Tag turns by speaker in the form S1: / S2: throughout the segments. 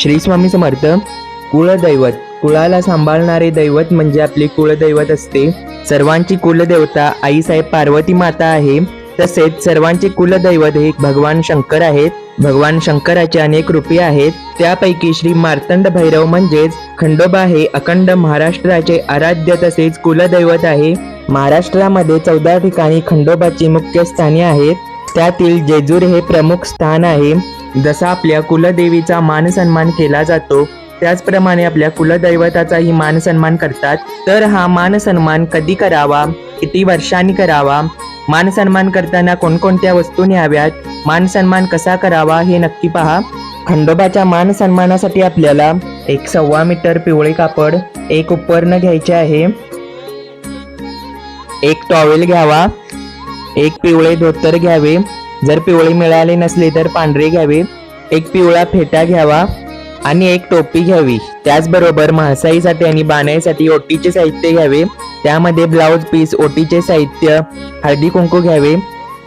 S1: श्री स्वामी समर्थ. कुलदैवत, कुळाला सांभाळणारे दैवत म्हणजे आपले कुलदैवत असते. सर्वांची कुलदेवता आईसाहेब पार्वती माता आहे. तसेच सर्वांचे कुलदैवत हे भगवान शंकर आहेत. भगवान शंकराचे अनेक रूपे आहेत. त्यापैकी श्री मार्तंड भैरव म्हणजेच खंडोबा हे अखंड महाराष्ट्राचे आराध्य तसेच कुलदैवत आहे. महाराष्ट्रामध्ये 14 ठिकाणी खंडोबाची मुख्य स्थाने आहेत. त्यातील जेजूर हे प्रमुख स्थान आहे. जसा आपल्या कुलदेवीचा मान सन्मान केला जातो त्याचप्रमाणे आपल्या कुलदैवताचाही मान सन्मान करतात. तर हा मान सन्मान कधी करावा, किती वर्षांनी करावा, मान सन्मान करताना कोणकोणत्या वस्तू न्याव्यात, मान सन्मान कसा करावा हे नक्की पहा. खंडोबाच्या मान सन्मानासाठी आपल्याला 1.25 मीटर पिवळे कापड, एक उपकरण घ्यायचे आहे, एक टॉवेल घ्यावा, एक पिवळे धोतर घ्यावे, जर पिवळे मिळाले नसले तर पांढरे घ्यावे, एक पिवळा फेटा घ्यावा आणि एक टोपी घ्यावी. त्याचबरोबर म्हाळसाईसाठी आणि बाणाईसाठी ओटीचे साहित्य घ्यावे. त्यामध्ये ब्लाउज पीस, ओटीचे साहित्य, हळदी कुंकू घ्यावे.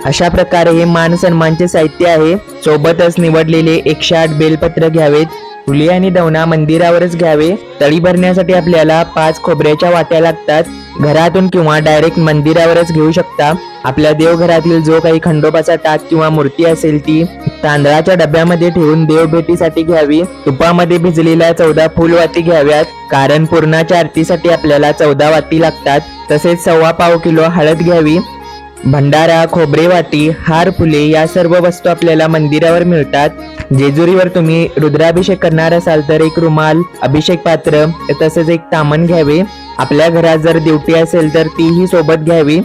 S1: अशा प्रकारे हे मान सन्मानचे साहित्य आहे. सोबतच निवडलेले 108 बेलपत्र घ्यावेत. फुले आणि दवना मंदिरावरच घ्यावे. तळी भरण्यासाठी आपल्याला 5 खोबऱ्याच्या वाट्या लागतात. घरातून किंवा डायरेक्ट मंदिरावरच घेऊ शकता. आपल्या देवघरातील जो काही खंडोबाचा टाक किंवा मूर्ती असेल ती तांदळाच्या डब्यामध्ये ठेवून देवभेटीसाठी घ्यावी. तुपामध्ये भिजलेल्या 14 फुलवाती घ्याव्यात, कारण पूर्णाच्या आरतीसाठी आपल्याला 14 वाती लागतात. तसेच 1.25 किलो हळद घ्यावी. भंडारा, खोबरे वाटी, हार, फुले या सर्व वस्तू आपल्याला मंदिरावर मिळतात. जेजुरीवर तुम्ही रुद्राभिषेक करणार असाल तर एक रुमाल, अभिषेक पात्र तसेच एक तामण घ्यावे. आपल्या घरात जर दिवटी असेल तर तीही सोबत घ्यावी.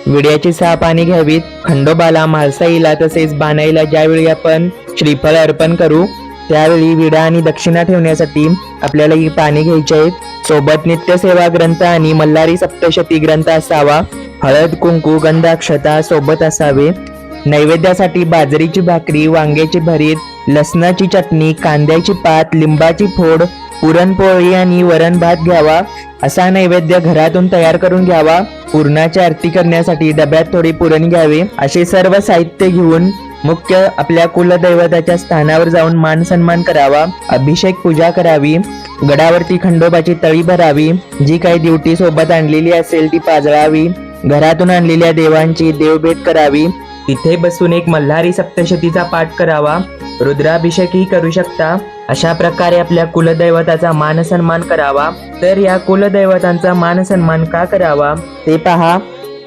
S1: विड्याची 6 पाने घ्यावीत. खंडोबाला, म्हाळसाईला तसेच बाणाईला ज्यावेळी आपण श्रीफळ अर्पण करू त्यावेळी विडा आणि दक्षिणा ठेवण्यासाठी आपल्याला ही पाने घ्यायची आहेत. सोबत नित्यसेवा ग्रंथ आणि मल्हारी सप्तशती ग्रंथ असावा. हळद, कुंकू, गंध, अक्षता सोबत असावे. नैवेद्यासाठी बाजरीची भाकरी, वांग्याची भरीत, लसणाची चटणी, कांद्याची पात, लिंबाची फोड, पुरणपोळी आणि वरण भात घ्यावा. असा नैवेद्य घरातून तयार करून घ्यावा. पुरणाची आरती करण्यासाठी डब्यात थोडे पुरण घ्यावे. असे सर्व साहित्य घेऊन मुख्य आपल्या कुलदैवताच्या स्थानावर जाऊन मान सन्मान करावा. अभिषेक पूजा करावी. गडावरती खंडोबाची तळी भरावी. जी काही दिवटी सोबत आणलेली असेल ती पाजळावी. घरातून आणलेल्या देवांची देवभेट करावी. तिथे बसून एक मल्हारी सप्तशतीचा पाठ करावा. रुद्राभिषेकही करू शकता. अशा प्रकारे आपल्या कुलदैवताचा मान सन्मान करावा. तर या कुलदैवतांचा मान सन्मान का करावा ते पहा.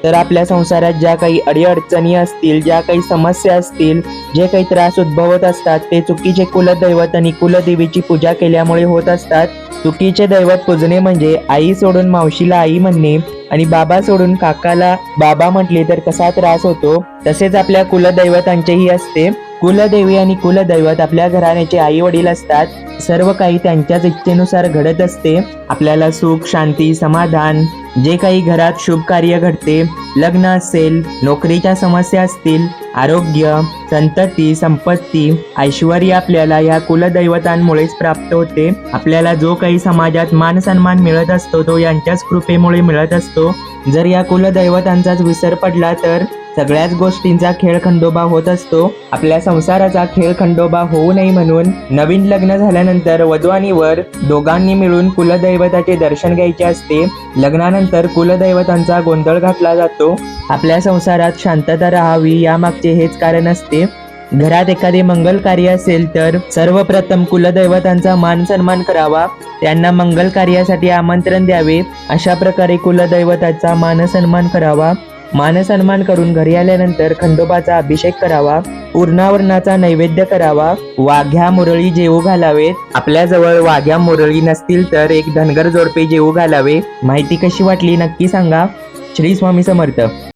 S1: तर आपल्या संसारात ज्या काही अडीअडचणी असतील, ज्या काही समस्या असतील, जे काही त्रास उद्भवत असतात ते चुकीचे कुलदैवत आणि कुलदेवीची पूजा केल्यामुळे होत असतात. चुकीचे दैवत पूजणे म्हणजे आई सोडून मावशीला आई म्हणणे आणि बाबा सोडून काकाला बाबा म्हटले तर कसा त्रास होतो, तसेच आपल्या कुलदैवतांचेही असते. कुलदेवी आणि कुलदैवत आपल्या घराण्याचे आई वडील असतात. सर्व काही त्यांच्याच इच्छेनुसार घडत असते. आपल्याला सुख, शांती, समाधान, जे काही घरात शुभ कार्य घडते, लग्न असेल, नोकरीच्या समस्या असतील, आरोग्य, संतती, संपत्ती, ऐश्वर्य आपल्याला या कुलदैवतांमुळेच प्राप्त होते. आपल्याला जो काही समाजात मान सन्मान मिळत असतो तो यांच्याच कृपेमुळे मिळत असतो. जर या कुलदैवतांचाच विसर पडला तर सगळ्याच गोष्टींचा खेळ खंडोबा होत असतो. आपल्या संसाराचा खेळ खंडोबा होऊ नये म्हणून नवीन लग्न झाल्यानंतर वधू आणि वर दोघांनी मिळून कुलदैवताचे दर्शन घ्यायचे असते. लग्नानंतर कुलदैवतांचा गोंधळ घातला जातो. आपल्या संसारात शांतता राहावी यामागचे हेच कारण असते. घरात एखादे मंगल कार्य असेल तर सर्वप्रथम कुलदैवतांचा मान सन्मान करावा. त्यांना मंगल कार्यासाठी आमंत्रण द्यावे. अशा प्रकारे कुलदैवताचा मान सन्मान करावा. मान सन्मान करून घरी आल्यानंतर खंडोबाचा अभिषेक करावा. पूर्णावरणाचा नैवेद्य करावा. वाघ्या मुरळी जेवू घालावेत. आपल्याजवळ वाघ्या मुरळी नसतील तर एक धनगर जोडपे जेवू घालावे. माहिती कशी वाटली नक्की सांगा. श्री स्वामी समर्थ.